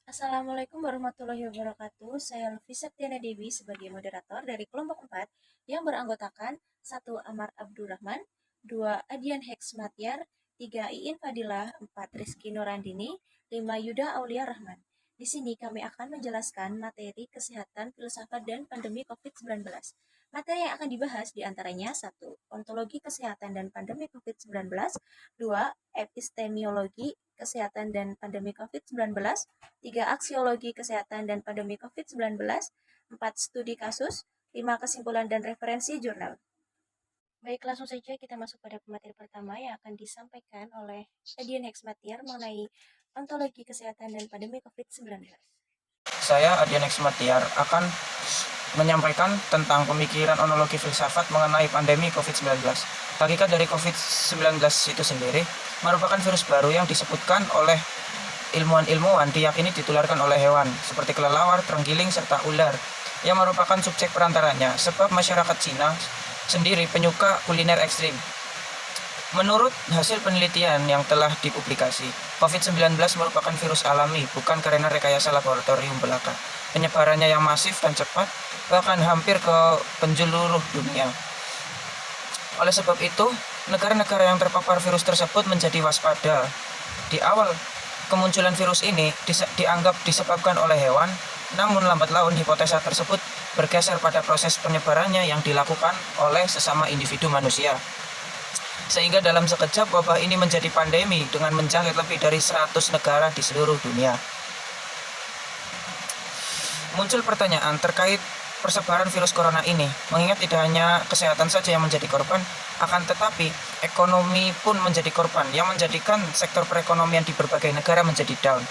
Assalamualaikum warahmatullahi wabarakatuh. Saya Lutfi Septiana Dewi sebagai moderator dari kelompok 4 yang beranggotakan 1. Amar Abdurrahman, 2. Adian Heksmatyar, 3. Iin Fadilah, 4. Rizky Nurandini, 5. Yuda Aulia Rahman. Di sini kami akan menjelaskan materi kesehatan, filsafat, dan pandemi COVID-19. Materi yang akan dibahas diantaranya 1. Ontologi kesehatan dan pandemi COVID-19, 2. Epistemiologi kesehatan dan pandemi COVID-19, 3. Aksiologi kesehatan dan pandemi COVID-19, 4. Studi kasus, 5. Kesimpulan dan referensi jurnal. Baik, langsung saja kita masuk pada materi pertama yang akan disampaikan oleh Edian Heksmatyar mengenai ontologi kesehatan dan pandemi COVID-19. Saya Adian Eksmatiar akan menyampaikan tentang pemikiran onologi filsafat mengenai pandemi COVID-19. Hakikat dari COVID-19 itu sendiri merupakan virus baru yang disebutkan oleh ilmuwan-ilmuwan diyakini ditularkan oleh hewan seperti kelelawar, terenggiling, serta ular yang merupakan subjek perantaranya, sebab masyarakat Cina sendiri penyuka kuliner ekstrim. Menurut hasil penelitian yang telah dipublikasi, COVID-19 merupakan virus alami, bukan karena rekayasa laboratorium belaka. Penyebarannya yang masif dan cepat, bahkan hampir ke penjuru dunia. Oleh sebab itu, negara-negara yang terpapar virus tersebut menjadi waspada. Di awal kemunculan virus ini dianggap disebabkan oleh hewan, namun lambat laun hipotesa tersebut bergeser pada proses penyebarannya yang dilakukan oleh sesama individu manusia. Sehingga dalam sekejap wabah ini menjadi pandemi dengan menjangkit lebih dari 100 negara di seluruh dunia. Muncul pertanyaan terkait persebaran virus corona ini, mengingat tidak hanya kesehatan saja yang menjadi korban, akan tetapi ekonomi pun menjadi korban, yang menjadikan sektor perekonomian di berbagai negara menjadi down.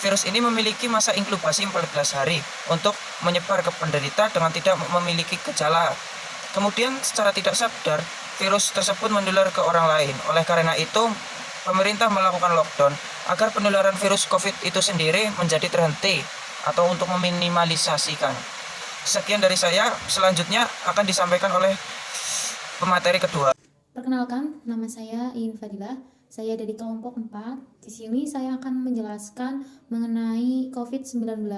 Virus ini memiliki masa inkubasi 14 hari untuk menyebar ke penderita dengan tidak memiliki gejala. Kemudian secara tidak sadar, virus tersebut menular ke orang lain. Oleh karena itu, pemerintah melakukan lockdown agar penularan virus COVID itu sendiri menjadi terhenti atau untuk meminimalisasikan. Sekian dari saya, selanjutnya akan disampaikan oleh pemateri kedua. Perkenalkan, nama saya Iin Fadilah. Saya dari kelompok 4. Di sini saya akan menjelaskan mengenai COVID-19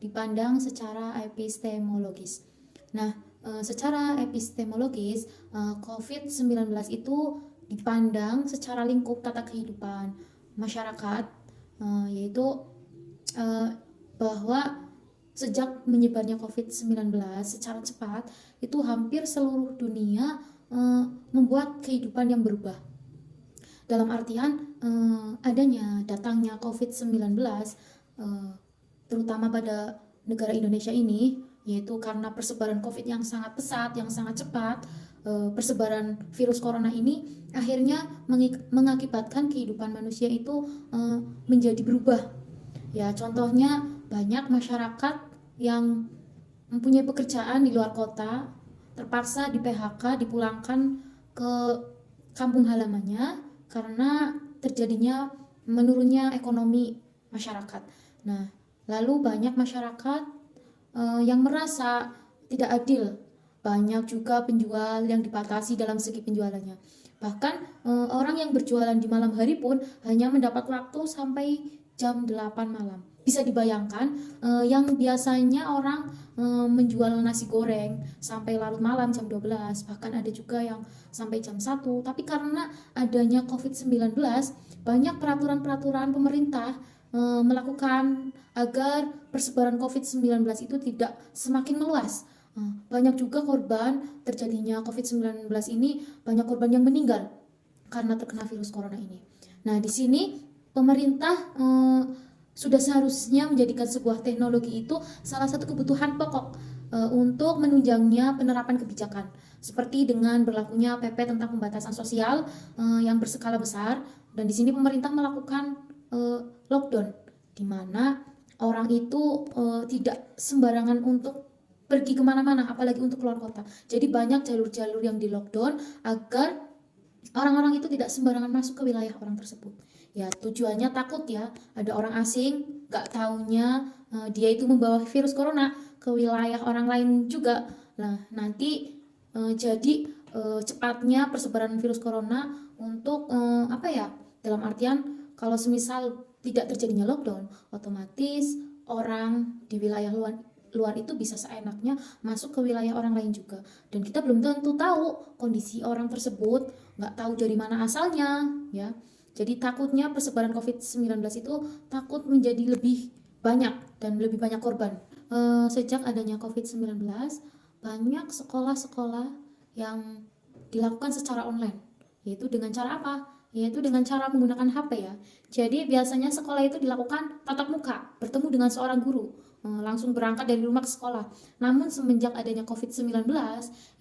dipandang secara epistemologis. Nah, secara epistemologis, COVID-19 itu dipandang secara lingkup tata kehidupan masyarakat, yaitu bahwa sejak menyebarnya COVID-19 secara cepat, itu hampir seluruh dunia membuat kehidupan yang berubah. Dalam artian adanya datangnya COVID-19, terutama pada negara Indonesia ini, yaitu karena persebaran COVID yang sangat pesat, yang sangat cepat, persebaran virus corona ini akhirnya mengakibatkan kehidupan manusia itu menjadi berubah. Ya, contohnya banyak masyarakat yang mempunyai pekerjaan di luar kota terpaksa di PHK, dipulangkan ke kampung halamannya karena terjadinya menurunnya ekonomi masyarakat. Nah, lalu banyak masyarakat yang merasa tidak adil. Banyak juga penjual yang dibatasi dalam segi penjualannya. Bahkan orang yang berjualan di malam hari pun hanya mendapat waktu sampai jam 8 malam. Bisa dibayangkan yang biasanya orang menjual nasi goreng sampai larut malam jam 12, bahkan ada juga yang sampai jam 1. Tapi karena adanya COVID-19, banyak peraturan-peraturan pemerintah melakukan agar persebaran COVID-19 itu tidak semakin meluas. Banyak juga korban terjadinya COVID-19 ini, banyak korban yang meninggal karena terkena virus corona ini. Nah, di sini pemerintah sudah seharusnya menjadikan sebuah teknologi itu salah satu kebutuhan pokok untuk menunjangnya penerapan kebijakan, seperti dengan berlakunya PP tentang pembatasan sosial yang berskala besar. Dan di sini pemerintah melakukan lockdown, di mana orang itu tidak sembarangan untuk pergi kemana-mana, apalagi untuk keluar kota. Jadi banyak jalur-jalur yang di lockdown agar orang-orang itu tidak sembarangan masuk ke wilayah orang tersebut. Ya, tujuannya takut ya, ada orang asing gak taunya dia itu membawa virus corona ke wilayah orang lain juga. Nah, nanti jadi cepatnya persebaran virus corona untuk apa ya, dalam artian kalau semisal tidak terjadinya lockdown, otomatis orang di wilayah luar itu bisa seenaknya masuk ke wilayah orang lain juga, dan kita belum tentu tahu kondisi orang tersebut, nggak tahu dari mana asalnya ya. Jadi takutnya persebaran COVID-19 itu takut menjadi lebih banyak dan lebih banyak korban. Sejak adanya COVID-19, banyak sekolah-sekolah yang dilakukan secara online, yaitu dengan cara apa? Yaitu dengan cara menggunakan HP ya. Jadi biasanya sekolah itu dilakukan tatap muka, bertemu dengan seorang guru, langsung berangkat dari rumah ke sekolah. Namun semenjak adanya COVID-19,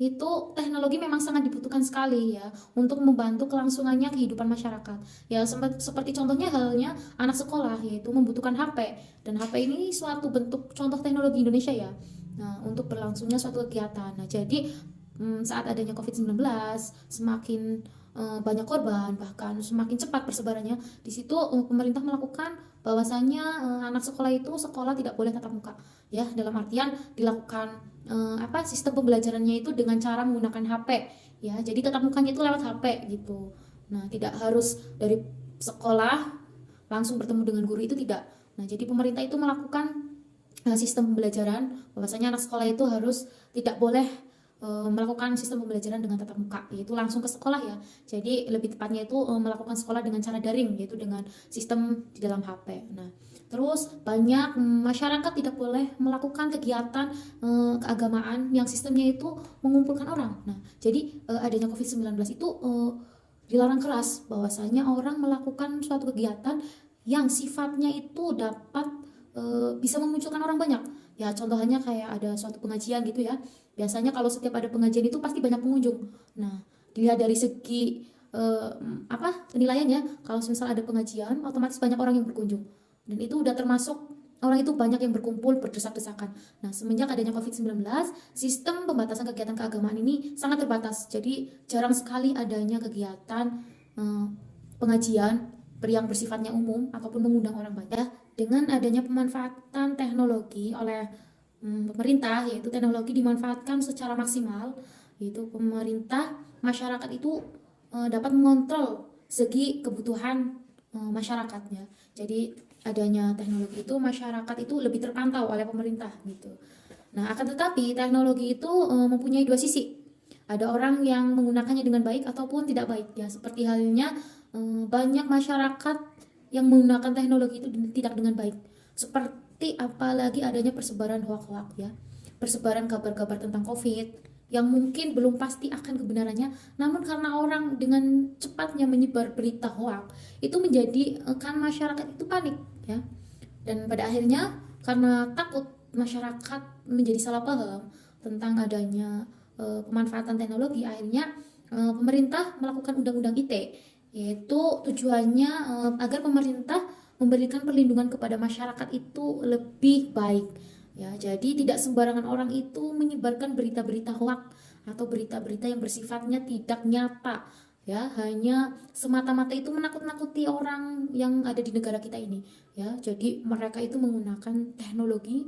itu teknologi memang sangat dibutuhkan sekali ya untuk membantu kelangsungannya kehidupan masyarakat. Ya seperti contohnya halnya anak sekolah, yaitu membutuhkan HP, dan HP ini suatu bentuk contoh teknologi Indonesia ya. Nah, untuk berlangsungnya suatu kegiatan. Nah, jadi saat adanya COVID-19 semakin banyak korban, bahkan semakin cepat persebarannya. Di situ pemerintah melakukan bahwasanya anak sekolah itu sekolah tidak boleh tatap muka ya, dalam artian dilakukan sistem pembelajarannya itu dengan cara menggunakan HP ya. Jadi tatap mukanya itu lewat HP gitu. Nah, tidak harus dari sekolah langsung bertemu dengan guru, itu tidak. Nah, jadi pemerintah itu melakukan sistem pembelajaran bahwasanya anak sekolah itu harus tidak boleh melakukan sistem pembelajaran dengan tatap muka, yaitu langsung ke sekolah ya. Jadi lebih tepatnya itu melakukan sekolah dengan cara daring, yaitu dengan sistem di dalam HP. Nah, terus banyak masyarakat tidak boleh melakukan kegiatan keagamaan yang sistemnya itu mengumpulkan orang. Nah, jadi adanya COVID-19 itu dilarang keras bahwasanya orang melakukan suatu kegiatan yang sifatnya itu dapat bisa memunculkan orang banyak. Ya, contohnya kayak ada suatu pengajian gitu ya. Biasanya kalau setiap ada pengajian itu pasti banyak pengunjung. Nah, dilihat dari segi penilaiannya, kalau misal ada pengajian, otomatis banyak orang yang berkunjung. Dan itu udah termasuk orang itu banyak yang berkumpul berdesak-desakan. Nah, semenjak adanya COVID-19, sistem pembatasan kegiatan keagamaan ini sangat terbatas. Jadi jarang sekali adanya kegiatan pengajian yang bersifatnya umum ataupun mengundang orang banyak. Dengan adanya pemanfaatan teknologi oleh pemerintah, yaitu teknologi dimanfaatkan secara maksimal, yaitu pemerintah, masyarakat itu dapat mengontrol segi kebutuhan masyarakatnya. Jadi adanya teknologi itu masyarakat itu lebih terpantau oleh pemerintah gitu. Nah, akan tetapi teknologi itu mempunyai dua sisi. Ada orang yang menggunakannya dengan baik ataupun tidak baik ya, seperti halnya banyak masyarakat yang menggunakan teknologi itu tidak dengan baik. Seperti apalagi adanya persebaran hoak-hoak ya. Persebaran kabar-kabar tentang COVID yang mungkin belum pasti akan kebenarannya, namun karena orang dengan cepatnya menyebar berita hoak, itu menjadikan masyarakat itu panik ya. Dan pada akhirnya karena takut masyarakat menjadi salah paham tentang adanya pemanfaatan teknologi, akhirnya pemerintah melakukan undang-undang ITE, yaitu tujuannya agar pemerintah memberikan perlindungan kepada masyarakat itu lebih baik ya. Jadi tidak sembarangan orang itu menyebarkan berita-berita hoak atau berita-berita yang bersifatnya tidak nyata ya, hanya semata-mata itu menakut-nakuti orang yang ada di negara kita ini ya. Jadi mereka itu menggunakan teknologi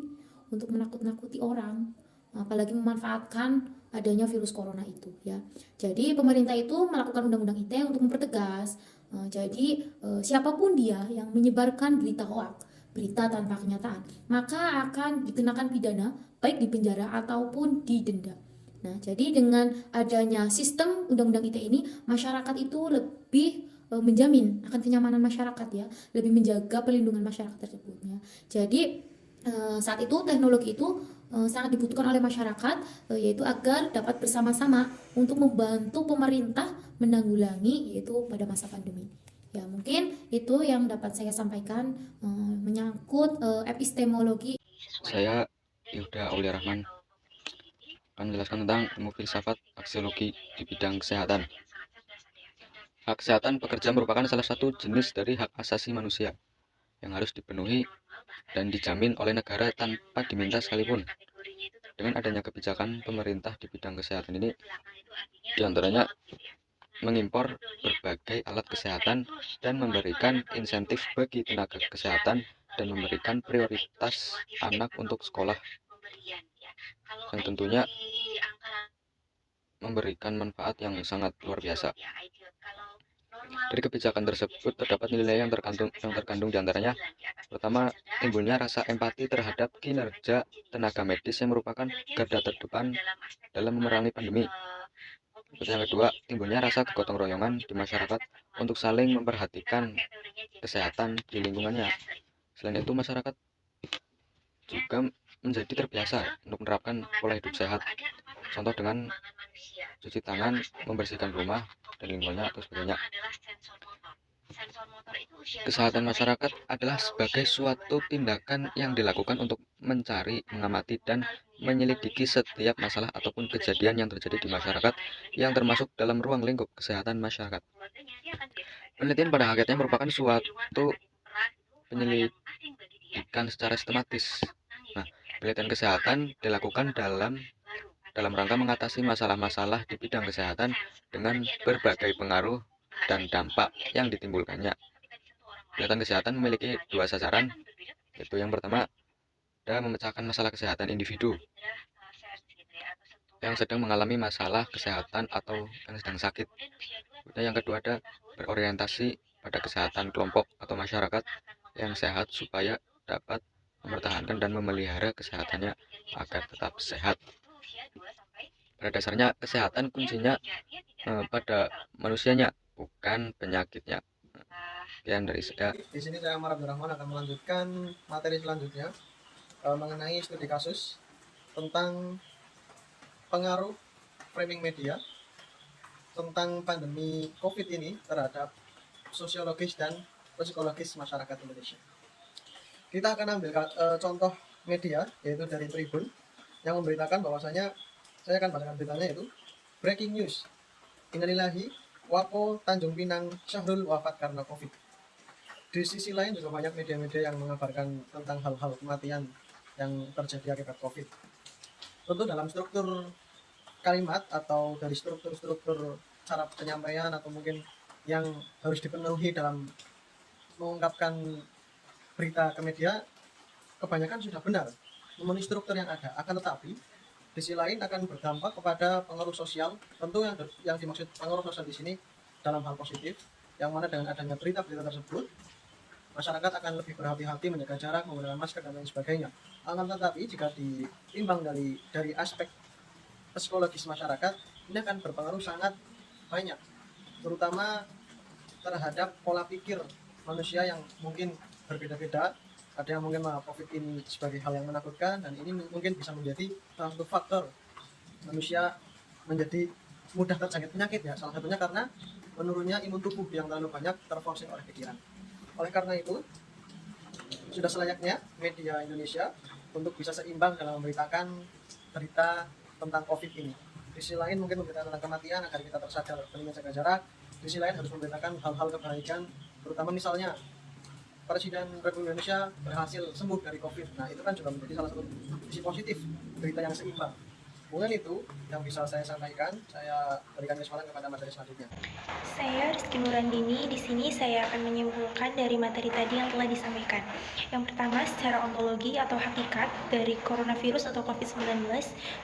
untuk menakut-nakuti orang, apalagi memanfaatkan adanya virus corona itu ya. Jadi pemerintah itu melakukan undang-undang ITE untuk mempertegas siapapun dia yang menyebarkan berita hoak, berita tanpa kenyataan, maka akan dikenakan pidana, baik di penjara ataupun didenda. Nah, jadi dengan adanya sistem undang-undang ITE ini, masyarakat itu lebih menjamin akan kenyamanan masyarakat ya, lebih menjaga perlindungan masyarakat tersebut ya. Jadi saat itu teknologi itu sangat dibutuhkan oleh masyarakat, yaitu agar dapat bersama-sama untuk membantu pemerintah menanggulangi yaitu pada masa pandemi. Ya, mungkin itu yang dapat saya sampaikan menyangkut epistemologi. Saya Yuda Aulia Rahman akan menjelaskan tentang ilmu filsafat aksiologi di bidang kesehatan. Hak kesehatan pekerja merupakan salah satu jenis dari hak asasi manusia yang harus dipenuhi dan dijamin oleh negara tanpa diminta sekalipun. Dengan adanya kebijakan pemerintah di bidang kesehatan ini, diantaranya mengimpor berbagai alat kesehatan dan memberikan insentif bagi tenaga kesehatan dan memberikan prioritas anak untuk sekolah, yang tentunya memberikan manfaat yang sangat luar biasa. Dari kebijakan tersebut terdapat nilai yang terkandung diantaranya. Pertama, timbulnya rasa empati terhadap kinerja tenaga medis yang merupakan garda terdepan dalam memerangi pandemi. Yang kedua, timbulnya rasa kegotong royongan di masyarakat untuk saling memperhatikan kesehatan di lingkungannya. Selain itu, masyarakat juga menjadi terbiasa untuk menerapkan pola hidup sehat. Contoh dengan cuci tangan, membersihkan rumah dan lingkungannya atau sebagainya. Kesehatan masyarakat adalah sebagai suatu tindakan yang dilakukan untuk mencari, mengamati, dan menyelidiki setiap masalah ataupun kejadian yang terjadi di masyarakat yang termasuk dalam ruang lingkup kesehatan masyarakat. Penelitian pada hakikatnya merupakan suatu penyelidikan secara sistematis. Nah, penelitian kesehatan dilakukan dalam rangka mengatasi masalah-masalah di bidang kesehatan dengan berbagai pengaruh dan dampak yang ditimbulkannya. Penelitian kesehatan memiliki dua sasaran, yaitu yang pertama ada memecahkan masalah kesehatan individu yang sedang mengalami masalah kesehatan atau yang sedang sakit. Kemudian yang kedua ada berorientasi pada kesehatan kelompok atau masyarakat yang sehat supaya dapat mempertahankan dan memelihara kesehatannya agar tetap sehat. Pada dasarnya kesehatan kuncinya pada manusianya, bukan penyakitnya. Sekian dari saya. Di sini saya Amar Abdurrahman akan melanjutkan materi selanjutnya mengenai studi kasus tentang pengaruh framing media tentang pandemi COVID ini terhadap sosiologis dan psikologis masyarakat Indonesia. Kita akan ambil contoh media, yaitu dari Tribun, yang memberitakan bahwasanya, saya akan bacakan beritanya, yaitu breaking news, innalillahi, Wapo Tanjung Pinang Syahrul wafat karena COVID. Di sisi lain juga banyak media-media yang mengabarkan tentang hal-hal kematian yang terjadi akibat COVID. Tentu dalam struktur kalimat atau dari struktur cara penyampaian atau mungkin yang harus dipenuhi dalam mengungkapkan berita ke media, kebanyakan sudah benar memenuhi struktur yang ada. Akan tetapi di sisi lain akan berdampak kepada pengaruh sosial. Tentu yang dimaksud pengaruh sosial di sini dalam hal positif, yang mana dengan adanya berita-berita tersebut, masyarakat akan lebih berhati-hati menjaga jarak, menggunakan masker dan lain sebagainya. Akan tetapi jika ditimbang dari aspek psikologis masyarakat, ini akan berpengaruh sangat banyak, terutama terhadap pola pikir manusia yang mungkin berbeda-beda. Ada yang mungkin menganggap COVID ini sebagai hal yang menakutkan, dan ini mungkin bisa menjadi salah satu faktor manusia menjadi mudah terjangkit penyakit, ya. Salah satunya karena menurunnya imun tubuh yang terlalu banyak terforsir oleh pikiran. Oleh karena itu, sudah selayaknya media Indonesia untuk bisa seimbang dalam memberitakan berita tentang COVID ini. Di sisi lain mungkin memberitakan tentang kematian agar kita tersadar pentingnya jaga jarak. Di sisi lain harus memberitakan hal-hal kebaikan, terutama misalnya Presiden Republik Indonesia berhasil sembuh dari COVID. Nah, itu kan juga menjadi salah satu sisi positif berita yang seimbang. Mungkin itu yang bisa saya sampaikan. Saya berikan kesempatan kepada materi selanjutnya. Saya Rizky Nurandini. Di sini saya akan menyimpulkan dari materi tadi yang telah disampaikan. Yang pertama, secara ontologi atau hakikat dari coronavirus atau COVID-19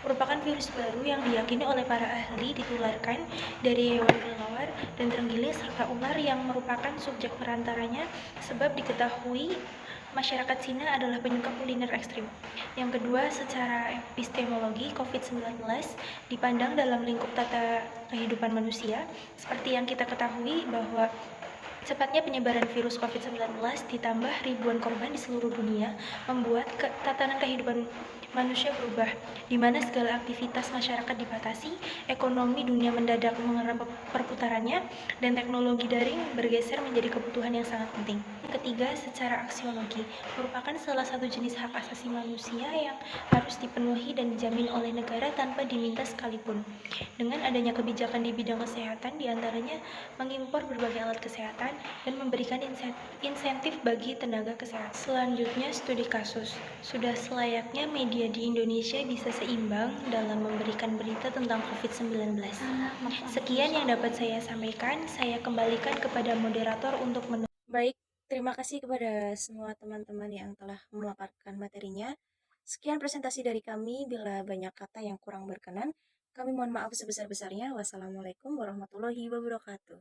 merupakan virus baru yang diyakini oleh para ahli ditularkan dari hewan kelelawar dan terenggiling serta ular yang merupakan subjek perantaranya, sebab diketahui masyarakat Cina adalah penyuka kuliner ekstrim. Yang kedua, secara epistemologi, COVID-19 dipandang dalam lingkup tata kehidupan manusia, seperti yang kita ketahui bahwa cepatnya penyebaran virus COVID-19 ditambah ribuan korban di seluruh dunia membuat tatanan kehidupan manusia berubah, di mana segala aktivitas masyarakat dibatasi, ekonomi dunia mendadak mengerem perputarannya, dan teknologi daring bergeser menjadi kebutuhan yang sangat penting. Ketiga, secara aksiologi, merupakan salah satu jenis hak asasi manusia yang harus dipenuhi dan dijamin oleh negara tanpa diminta sekalipun. Dengan adanya kebijakan di bidang kesehatan, diantaranya mengimpor berbagai alat kesehatan dan memberikan insentif bagi tenaga kesehatan. Selanjutnya, studi kasus. Sudah selayaknya media di Indonesia bisa seimbang dalam memberikan berita tentang COVID-19. Sekian yang dapat saya sampaikan. Saya kembalikan kepada moderator untuk Baik, terima kasih kepada semua teman-teman yang telah memaparkan materinya. Sekian presentasi dari kami. Bila banyak kata yang kurang berkenan, kami mohon maaf sebesar-besarnya. Wassalamualaikum warahmatullahi wabarakatuh.